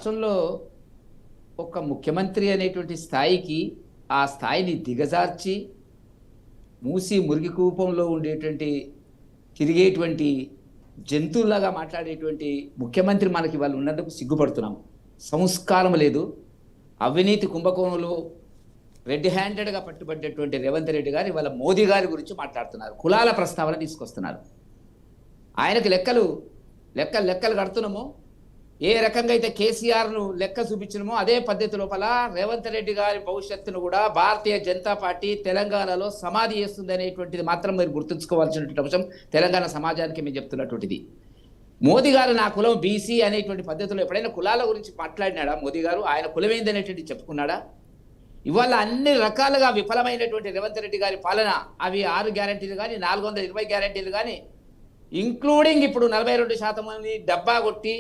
రాష్ట్రంలో ఒక ముఖ్యమంత్రి అనేటువంటి స్థాయికి ఆ స్థాయిని దిగజార్చి మూసి మురికి కూపంలో ఉండేటువంటి తిరిగేటువంటి జంతువులాగా మాట్లాడేటువంటి ముఖ్యమంత్రి మనకి వాళ్ళు ఉన్నందుకు సిగ్గుపడుతున్నాం. సంస్కారం లేదు. అవినీతి కుంభకోణంలో రెడ్ హ్యాండెడ్గా పట్టుబడ్డటువంటి రేవంత్ రెడ్డి గారు ఇవాళ మోదీ గారి గురించి మాట్లాడుతున్నారు. కులాల ప్రస్తావన తీసుకొస్తున్నారు. ఆయనకి లెక్కలు కడుతున్నామో, ఏ రకంగా అయితే కేసీఆర్ను లెక్క చూపించినమో అదే పద్ధతి లోపల రేవంత్ రెడ్డి గారి భవిష్యత్తును కూడా భారతీయ జనతా పార్టీ తెలంగాణలో సమాధి చేస్తుంది అనేటువంటిది మాత్రం మీరు గుర్తుంచుకోవాల్సినటువంటి అంశం తెలంగాణ సమాజానికి మేము చెప్తున్నటువంటిది. మోదీ గారు నా కులం బీసీ అనేటువంటి పద్ధతిలో ఎప్పుడైనా కులాల గురించి మాట్లాడినాడా మోదీ గారు? ఆయన కులం ఏందనేటువంటి చెప్పుకున్నాడా? ఇవాళ అన్ని రకాలుగా విఫలమైనటువంటి రేవంత్ రెడ్డి గారి పాలన, అవి 6 గ్యారంటీలు కానీ 420 గ్యారంటీలు కానీ, ఇంక్లూడింగ్ ఇప్పుడు 42% మంది డబ్బా కొట్టి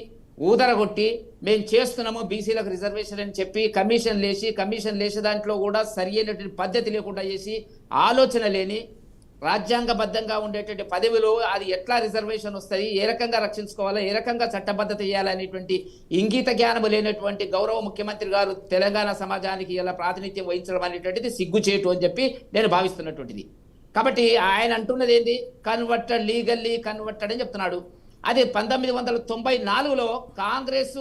ఊదరగొట్టి మేము చేస్తున్నాము బీసీలకు రిజర్వేషన్ అని చెప్పి కమిషన్ లేచి దాంట్లో కూడా సరి అయినటువంటి పద్ధతి లేకుండా చేసి, ఆలోచన లేని, రాజ్యాంగబద్ధంగా ఉండేటువంటి పదవిలో అది ఎట్లా రిజర్వేషన్ వస్తుంది, ఏ రకంగా రక్షించుకోవాలా, ఏ రకంగా చట్టబద్ధత చేయాలనేటువంటి ఇంగిత జ్ఞానం లేనటువంటి గౌరవ ముఖ్యమంత్రి గారు తెలంగాణ సమాజానికి ఇలా ప్రాతినిధ్యం వహించడం అనేటువంటిది సిగ్గుచేటు అని చెప్పి నేను భావిస్తున్నటువంటిది. కాబట్టి ఆయన అంటున్నది ఏంది? కన్వర్టెడ్, లీగల్లీ కన్వర్టెడ్ అని చెప్తున్నాడు. అది 1994లో కాంగ్రెస్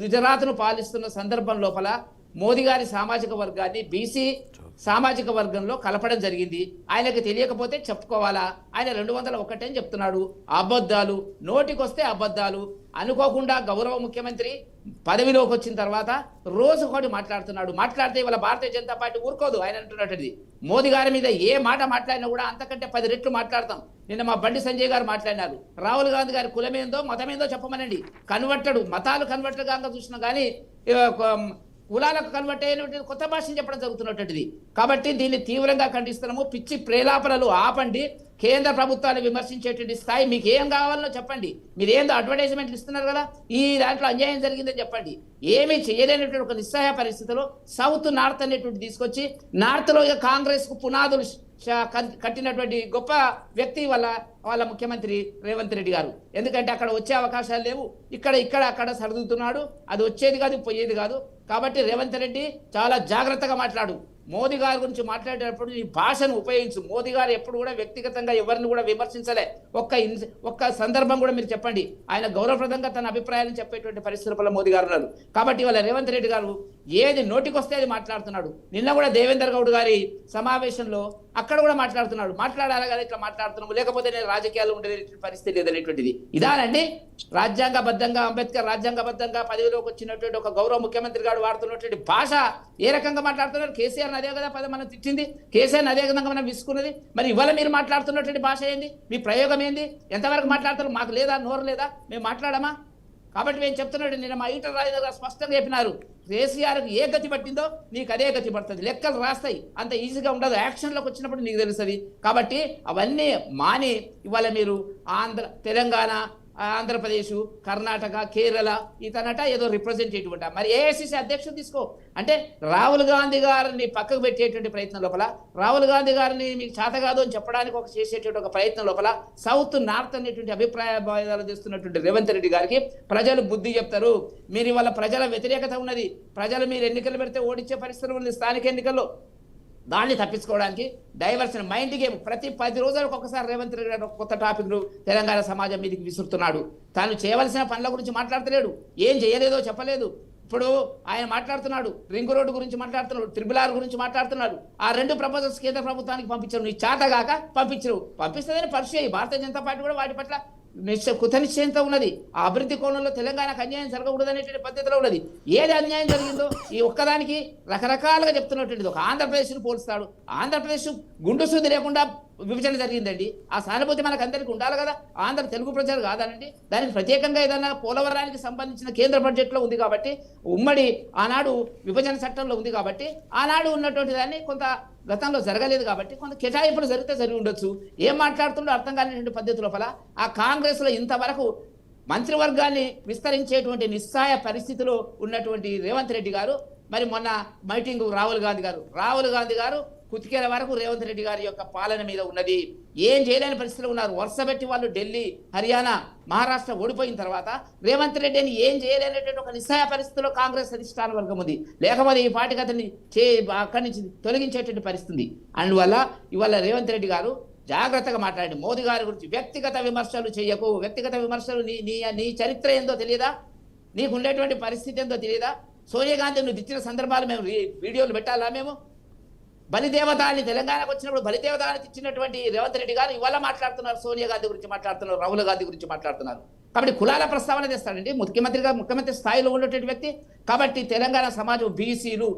గుజరాత్ను పాలిస్తున్న సందర్భం లోపల మోదీ గారి సామాజిక వర్గాన్ని బీసీ సామాజిక వర్గంలో కలపడం జరిగింది. ఆయనకు తెలియకపోతే చెప్పుకోవాలా? ఆయన 201 అని చెప్తున్నాడు. అబద్ధాలు, నోటికొస్తే అబద్ధాలు. అనుకోకుండా గౌరవ ముఖ్యమంత్రి పదవిలోకి వచ్చిన తర్వాత రోజు ఒకటి మాట్లాడుతున్నాడు. మాట్లాడితే ఇవాళ భారతీయ జనతా పార్టీ ఊరుకోదు. ఆయన అంటున్నటువంటిది మోదీ గారి మీద ఏ మాట మాట్లాడినా కూడా అంతకంటే 10 రెట్లు మాట్లాడతాం. నిన్న మా బండి సంజయ్ గారు మాట్లాడినారు. రాహుల్ గాంధీ గారి కులమేందో మతమేందో చెప్పమనండి. కన్వర్టెడ్, మతాలు కన్వర్టెడ్గా చూసినా కానీ కులాలకు కన్వర్ట్ అయినటువంటి కొత్త భాషను చెప్పడం జరుగుతున్నటువంటిది. కాబట్టి దీన్ని తీవ్రంగా ఖండిస్తున్నాము. పిచ్చి ప్రేలాపనలు ఆపండి. కేంద్ర ప్రభుత్వాన్ని విమర్శించేటువంటి స్థాయి మీకు ఏం కావాలో చెప్పండి. మీరు ఏందో అడ్వర్టైజ్మెంట్లు ఇస్తున్నారు కదా, ఈ దాంట్లో అన్యాయం జరిగిందని చెప్పండి. ఏమీ చేయలేనటువంటి ఒక నిస్సహాయ పరిస్థితిలో సౌత్ నార్త్ అనేటువంటి తీసుకొచ్చి, నార్త్లో కాంగ్రెస్కు పునాదులు కట్టినటువంటి గొప్ప వ్యక్తి వాళ్ళ ముఖ్యమంత్రి రేవంత్ రెడ్డి గారు. ఎందుకంటే అక్కడ వచ్చే అవకాశాలు లేవు. ఇక్కడ అక్కడ సర్దుతున్నాడు. అది వచ్చేది కాదు, పోయేది కాదు. కాబట్టి రేవంత్ రెడ్డి చాలా జాగ్రత్తగా మాట్లాడు. మోదీ గారి గురించి మాట్లాడేటప్పుడు ఈ భాషను ఉపయోగించు. మోదీ గారు ఎప్పుడు కూడా వ్యక్తిగతంగా ఎవరిని కూడా విమర్శించలే. ఒక్క సందర్భం కూడా మీరు చెప్పండి. ఆయన గౌరవప్రదంగా తన అభిప్రాయాలను చెప్పేటువంటి పరిస్థితుల మోదీ గారు ఉన్నారు. కాబట్టి వాళ్ళ రేవంత్ రెడ్డి గారు ఏది నోటికొస్తే అది మాట్లాడుతున్నాడు. నిన్న కూడా దేవేందర్ గౌడ్ గారి సమావేశంలో అక్కడ కూడా మాట్లాడుతున్నాడు. మాట్లాడాలి కదా ఇట్లా మాట్లాడుతున్నాము, లేకపోతే నేను రాజకీయాలు ఉండే పరిస్థితి లేదనేటువంటిది. ఇదానండి రాజ్యాంగబద్ధంగా, అంబేద్కర్ రాజ్యాంగబద్ధంగా పదవిలోకి వచ్చినటువంటి ఒక గౌరవ ముఖ్యమంత్రి గారు వాడుతున్నటువంటి భాష ఏ రకంగా మాట్లాడుతున్నారు? కేసీఆర్ అదే కదా పదం మనం తిట్టింది, కేసీఆర్ అదే విధంగా మనం విసుకున్నది. మరి ఇవాళ మీరు మాట్లాడుతున్నటువంటి భాష ఏంది? మీ ప్రయోగం ఏంది? ఎంతవరకు మాట్లాడుతున్నారు? మాకు లేదా, నోరు లేదా? మేము మాట్లాడమా? కాబట్టి మేము చెప్తున్నాడు. నిన్న మా ఈటల రాజేందర్ గారు స్పష్టంగా చెప్పినారు, కేసీఆర్కి ఏ గతి పట్టిందో నీకు అదే గతి పడుతుంది. లెక్కలు రాస్తాయి, అంత ఈజీగా ఉండదు. యాక్షన్లోకి వచ్చినప్పుడు నీకు తెలుస్తుంది. కాబట్టి అవన్నీ మాని ఇవాళ మీరు తెలంగాణ, ఆంధ్రప్రదేశ్, కర్ణాటక, కేరళ ఇతనట ఏదో రిప్రజెంటేటివ్ అంట. మరి ఏఐసిసి అధ్యక్షుడు తీసుకో అంటే రాహుల్ గాంధీ గారిని పక్కకు పెట్టేటువంటి ప్రయత్నం లోపల, రాహుల్ గాంధీ గారిని మీకు చేత కాదు అని చెప్పడానికి చేసేటువంటి ఒక ప్రయత్నం లోపల సౌత్ నార్త్ అనేటువంటి అభిప్రాయ భేదాలు చేస్తున్నటువంటి రేవంత్ రెడ్డి గారికి ప్రజలు బుద్ధి చెప్తారు. మీరు ఇవాళ ప్రజల వ్యతిరేకత ఉన్నది. ప్రజలు మీరు ఎన్నికలు పెడితే ఓడించే పరిస్థితి ఉంది. స్థానిక ఎన్నికల్లో దాన్ని తప్పించుకోవడానికి డైవర్షన్ మైండ్ గేమ్ ప్రతి 10 రోజులకు ఒకసారి రేవంత్ రెడ్డి గారు కొత్త టాపిక్లు తెలంగాణ సమాజం మీదకి విసురుతున్నాడు. తాను చేయవలసిన పనుల గురించి మాట్లాడతలేడు, ఏం చేయలేదో చెప్పలేదు. ఇప్పుడు ఆయన మాట్లాడుతున్నాడు, రింగ్ రోడ్డు గురించి మాట్లాడుతున్నాడు, RRR గురించి మాట్లాడుతున్నాడు. ఆ 2 ప్రపోజల్స్ కేంద్ర ప్రభుత్వానికి పంపించారు. నీ చేతగాక పంపిస్తుందని పరిచయం. భారతీయ జనతా పార్టీ కూడా వాటి పట్ల కృత నిశ్చయంతో ఉన్నది. ఆ అభివృద్ధి కోణంలో తెలంగాణకు అన్యాయం జరగకూడదు అనేటువంటి పద్ధతిలో ఉన్నది. ఏది అన్యాయం జరిగిందో ఈ ఒక్కదానికి రకరకాలుగా చెప్తున్నటువంటిది. ఒక ఆంధ్రప్రదేశ్ను పోల్స్తాడు. ఆంధ్రప్రదేశ్ గుండు శుద్ధి లేకుండా విభజన జరిగిందండి. ఆ సానుభూతి మనకు అందరికీ ఉండాలి కదా. తెలుగు ప్రజలు కాదనండి. దానికి ప్రత్యేకంగా ఏదైనా పోలవరానికి సంబంధించిన కేంద్ర బడ్జెట్లో ఉంది కాబట్టి, ఉమ్మడి ఆనాడు విభజన చట్టంలో ఉంది కాబట్టి, ఆనాడు ఉన్నటువంటి దాన్ని కొంత గతంలో జరగలేదు కాబట్టి కొంత కేటాయింపులు జరిగి ఉండొచ్చు. ఏం మాట్లాడుతుండో అర్థం కానిటువంటి పద్ధతి లోపల ఆ కాంగ్రెస్లో ఇంతవరకు మంత్రివర్గాన్ని విస్తరించేటువంటి నిస్సాయ పరిస్థితిలో ఉన్నటువంటి రేవంత్ రెడ్డి గారు మరి మొన్న మీటింగ్ రాహుల్ గాంధీ గారు కుతికేల వరకు రేవంత్ రెడ్డి గారి యొక్క పాలన మీద ఉన్నది. ఏం చేయలేని పరిస్థితిలో ఉన్నారు. వరుస పెట్టి వాళ్ళు ఢిల్లీ, హర్యానా, మహారాష్ట్ర ఓడిపోయిన తర్వాత రేవంత్ రెడ్డిని ఏం చేయలేనటువంటి ఒక నిస్సహాయ పరిస్థితిలో కాంగ్రెస్ అధిష్టాన వర్గం ఉంది. లేకపోతే ఈ పార్టీకి అతన్ని అక్కడి నుంచి తొలగించేటువంటి పరిస్థితి. అందువల్ల ఇవాళ రేవంత్ రెడ్డి గారు జాగ్రత్తగా మాట్లాడి మోదీ గారి గురించి వ్యక్తిగత విమర్శలు చేయకు. వ్యక్తిగత విమర్శలు నీ చరిత్ర ఏందో తెలియదా? నీకు ఉండేటువంటి పరిస్థితి ఏందో తెలియదా? సోనియా గాంధీ నువ్వు ఇచ్చిన సందర్భాలు మేము వీడియోలు పెట్టాలా? మేము బలిదేవతాన్ని తెలంగాణకు వచ్చినప్పుడు బలిదేవతాన్ని ఇచ్చినటువంటి రేవంత్ రెడ్డి గారు ఇవాళ మాట్లాడుతున్నారు, సోనియా గాంధీ గురించి మాట్లాడుతున్నారు, రాహుల్ గాంధీ గురించి మాట్లాడుతున్నారు. కాబట్టి కులాల ప్రస్తావన తెస్తాడండి ముఖ్యమంత్రి స్థాయిలో ఉన్నటువంటి వ్యక్తి. కాబట్టి తెలంగాణ సమాజం బీసీలు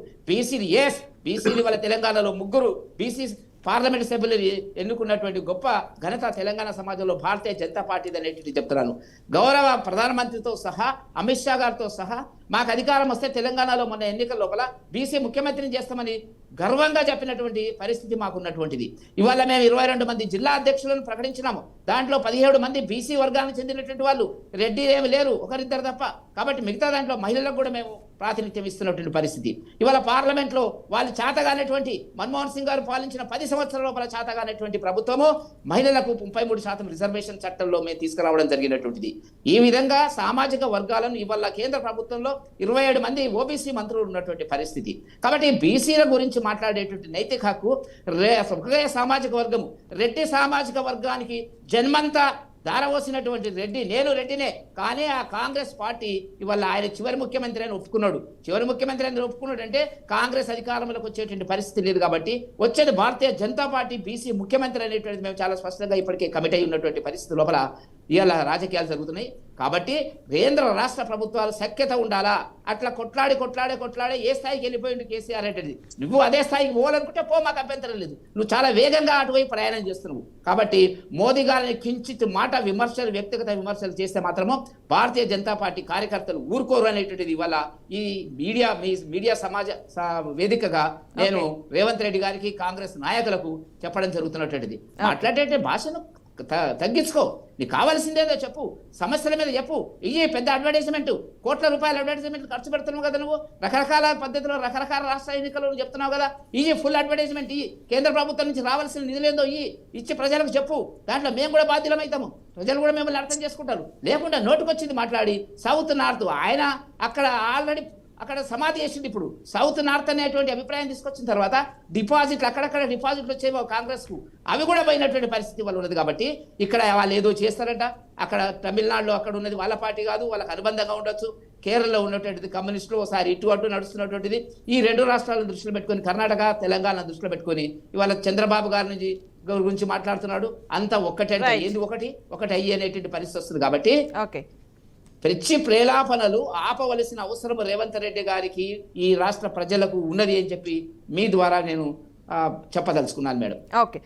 వాళ్ళ తెలంగాణలో 3 బీసీ పార్లమెంట్ సభ్యులు ఎన్నుకున్నటువంటి గొప్ప ఘనత తెలంగాణ సమాజంలో భారతీయ జనతా పార్టీది అనేటువంటి చెప్తున్నాను. గౌరవ ప్రధానమంత్రితో సహా, అమిత్ షా గారితో సహా మాకు అధికారం వస్తే తెలంగాణలో మొన్న ఎన్నికల లోపల బీసీ ముఖ్యమంత్రిని చేస్తామని గర్వంగా చెప్పినటువంటి పరిస్థితి మాకున్నటువంటిది. ఇవాళ మేము 22 మంది జిల్లా అధ్యక్షులను ప్రకటించినాము. దాంట్లో 17 మంది బీసీ వర్గానికి చెందినటువంటి వాళ్ళు, రెడ్డి ఏమి లేరు, ఒకరిద్దరు తప్ప. కాబట్టి మిగతా దాంట్లో మహిళలకు కూడా మేము ప్రాతినిధ్యం ఇస్తున్నటువంటి పరిస్థితి. ఇవాళ పార్లమెంట్లో వాళ్ళు చేతగానటువంటి మన్మోహన్ సింగ్ గారు పాలించిన 10 సంవత్సరాల లోపల చేతగానటువంటి ప్రభుత్వము మహిళలకు 33% రిజర్వేషన్ చట్టంలో మేము తీసుకురావడం జరిగినటువంటిది. ఈ విధంగా సామాజిక వర్గాలను ఇవాళ కేంద్ర ప్రభుత్వంలో 27 మంది ఓబీసీ మంత్రులు ఉన్నటువంటి పరిస్థితి. కాబట్టి బీసీల గురించి మాట్లాడేటువంటి నైతిక హక్కు ఒకే సామాజిక వర్గము, రెడ్డి సామాజిక వర్గానికి జన్మంతా దారవోసినటువంటి రెడ్డి, నేను రెడ్డినే. కానీ ఆ కాంగ్రెస్ పార్టీ ఇవాళ ఆయన చివరి ముఖ్యమంత్రి అని ఒప్పుకున్నాడు. చివరి ముఖ్యమంత్రి అని ఒప్పుకున్నాడు అంటే కాంగ్రెస్ అధికారంలోకి వచ్చేటువంటి పరిస్థితి లేదు. కాబట్టి వచ్చేది భారతీయ జనతా పార్టీ బీసీ ముఖ్యమంత్రి అనేటువంటిది మేము చాలా స్పష్టంగా ఇప్పటికే కమిట్ అయి ఉన్నటువంటి పరిస్థితి లోపల ఇవాళ రాజకీయాలు జరుగుతున్నాయి. కాబట్టి కేంద్ర రాష్ట్ర ప్రభుత్వాలు సఖ్యత ఉండాలా. అట్లా కొట్లాడే ఏ స్థాయికి వెళ్ళిపోయింది కేసీఆర్ అంటే నువ్వు అదే స్థాయికి పోవాలనుకుంటే పో, మాకు అభ్యంతరం లేదు. నువ్వు చాలా వేగంగా అటువైపు ప్రయాణం చేస్తున్నావు. కాబట్టి మోదీ గారిని కించిత్ మాట విమర్శలు, వ్యక్తిగత విమర్శలు చేస్తే మాత్రము భారతీయ జనతా పార్టీ కార్యకర్తలు ఊరుకోరు అనేటువంటిది ఇవాళ ఈ మీడియా సమాజ వేదికగా నేను రేవంత్ రెడ్డి గారికి, కాంగ్రెస్ నాయకులకు చెప్పడం జరుగుతున్నటువంటిది. మాట్లాడే భాషను తగ్గించుకో. నీకు కావాల్సిందేదో చెప్పు, సమస్యల మీద చెప్పు. ఇవి పెద్ద అడ్వర్టైజ్మెంట్, కోట్ల రూపాయల అడ్వర్టైజ్మెంట్ ఖర్చు పెడుతున్నావు కదా నువ్వు. రకరకాల పద్ధతిలో రకరకాల రాష్ట్ర ఎన్నికలు చెప్తున్నావు కదా. ఇవి ఫుల్ అడ్వర్టైజ్మెంట్. కేంద్ర ప్రభుత్వం నుంచి రావాల్సిన నిధులేందో ఇచ్చి ప్రజలకు చెప్పు. దాంట్లో మేము కూడా బాధ్యులమవుతాము, ప్రజలు కూడా మిమ్మల్ని అర్థం చేసుకుంటారు. లేకుండా నోటుకొచ్చింది మాట్లాడి సౌత్ నార్త్ ఆయన అక్కడ ఆల్రెడీ అక్కడ సమాధి చేసింది. ఇప్పుడు సౌత్ నార్త్ అనేటువంటి అభిప్రాయం తీసుకొచ్చిన తర్వాత డిపాజిట్లు అక్కడక్కడ డిపాజిట్లు వచ్చేవో కాంగ్రెస్కు, అవి కూడా పోయినటువంటి పరిస్థితి వాళ్ళు ఉన్నది. కాబట్టి ఇక్కడ వాళ్ళు ఏదో చేస్తారంట. అక్కడ తమిళనాడులో అక్కడ ఉన్నది వాళ్ళ పార్టీ కాదు, వాళ్ళకి అనుబంధంగా ఉండొచ్చు. కేరళలో ఉన్నటువంటిది కమ్యూనిస్టులు ఒకసారి ఇటు అటు నడుస్తున్నటువంటిది. ఈ 2 రాష్ట్రాలను దృష్టిలో పెట్టుకొని, కర్ణాటక తెలంగాణ దృష్టిలో పెట్టుకొని ఇవాళ చంద్రబాబు గారి గురించి మాట్లాడుతున్నాడు. అంతా ఒక్కటే అంటే ఏంది ఒకటి అయ్యి అనేటువంటి పరిస్థితి వస్తుంది. కాబట్టి ప్రతి ప్రేలాపనలు ఆపవలసిన అవసరం రేవంత్ రెడ్డి గారికి, ఈ రాష్ట్ర ప్రజలకు ఉన్నది అని చెప్పి మీ ద్వారా నేను చెప్పదలుచుకున్నాను మేడం. ఓకే.